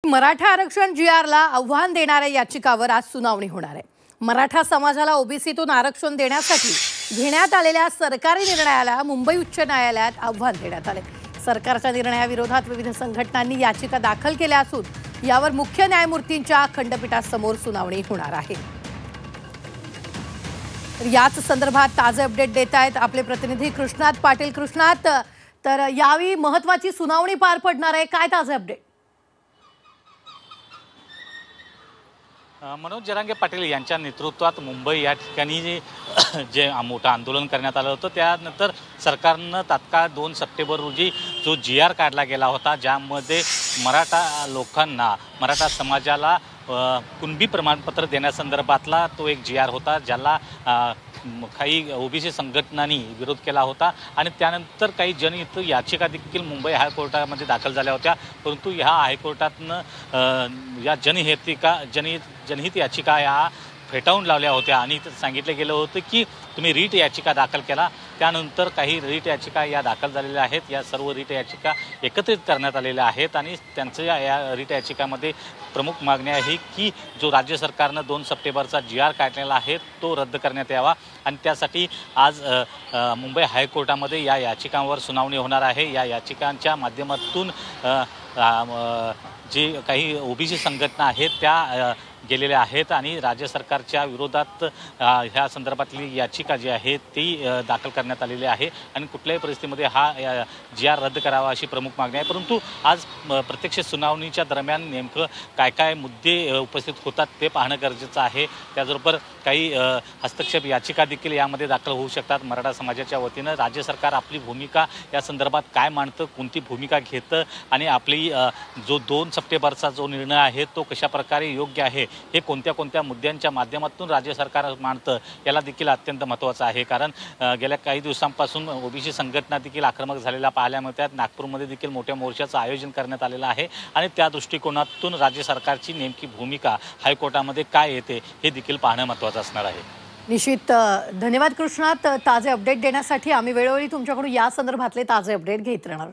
मराठा आरक्षण जीआरला आव्हान देणाऱ्या याचिकावर आज सुनावणी होणार आहे। मराठा समाजाला ओबीसीतून आरक्षण देण्यासाठी घेण्यात आलेल्या सरकारी निर्णयाला मुंबई उच्च न्यायालयात आव्हान देण्यात आले। सरकारच्या निर्णयाविरोधात विविध संघटनांनी याचिका दाखल केल्या असून यावर मुख्य न्यायमूर्तींच्या खंडपीठासमोर सुनावणी होणार आहे। याच संदर्भात ताजे अपडेट देत आहेत आपले प्रतिनिधी कृष्णात पाटील। कृष्णात, तर यावेळी महत्त्वाची सुनावणी पार पडणार आहे, काय ताजे अपडेट? मनोज जरांगे पाटील यांच्या नेतृत्वात मुंबई या ठिकाणी जे मोठं आंदोलन करण्यात आलं होतं, त्यानंतर सरकारनं तात्काळ 2 सप्टेंबर रोजी जो जीआर काढला गेला होता, ज्यामध्ये मराठा लोकांना, मराठा समाजाला कुणबी प्रमाणपत्र देण्यासंदर्भातला तो एक जीआर होता, ज्याला काही ओबीसी संघटनांनी विरोध केला होता आणि त्यानंतर काही जनहित याचिका देखील मुंबई हायकोर्टामध्ये दाखल झाल्या होत्या। परंतु ह्या हायकोर्टातनं या जनहित याचिका या फेटाळून लावल्या होत्या आणि सांगितलं गेलं होतं की तुम्ही रीट याचिका दाखल केला। त्यानंतर काही रीट याचिका या दाखल झालेल्या आहेत। या सर्व रीट याचिका एकत्रित करण्यात आलेल्या आहेत आणि त्यांच्या या रीट याचिकामध्ये प्रमुख मागणी आहे की जो राज्य सरकारनं 2 सप्टेंबरचा जीआर काढलेला आहे तो रद्द करण्यात यावा आणि त्यासाठी आज मुंबई हायकोर्टामध्ये या याचिकांवर सुनावणी होणार आहे। या याचिकांच्या माध्यमातून जे काही ओबीसी संघटना आहेत त्या गेलेल्या आहेत आणि राज्य सरकारच्या विरोधात ह्या संदर्भातली याचिका जी आहे ती दाखल करण्यात आलेली आहे आणि कुठल्याही परिस्थितीमध्ये हा जीआर रद्द करावा अशी प्रमुख मागणी आहे। परंतु आज प्रत्यक्ष सुनावणीच्या दरम्यान नेमकं काय काय मुद्दे उपस्थित होतात ते पाहणं गरजेचं आहे। त्याचबरोबर काही हस्तक्षेप याचिका देखील यामध्ये दाखल होऊ शकतात। मराठा समाजाच्या वतीनं राज्य सरकार आपली भूमिका या संदर्भात काय मांडतं, कोणती भूमिका घेतं आणि आपली जो 2 सप्टेंबरचा जो निर्णय आहे तो कशा प्रकारे योग्य आहे, हे कोणत्या कोणत्या मुद्द्यांच्या माध्यमातून राज्य सरकार मांडतं याला देखील अत्यंत महत्त्वाचं आहे। कारण गेल्या काही दिवसांपासून ओबीसी संघटना देखील आक्रमक झालेल्या पाहायला मिळतात। नागपूरमध्ये देखील मोठ्या मोर्चाचं आयोजन करण्यात आलेलं आहे आणि त्या दृष्टिकोनातून राज्य सरकारची नेमकी भूमिका हायकोर्टामध्ये काय येते हे देखील पाहणं महत्त्वाचं असणार आहे। निश्चित धन्यवाद कृष्णात, ताजे अपडेट देण्यासाठी। आम्ही वेळोवेळी तुमच्याकडून या संदर्भातले ताजे अपडेट घेत राहणार।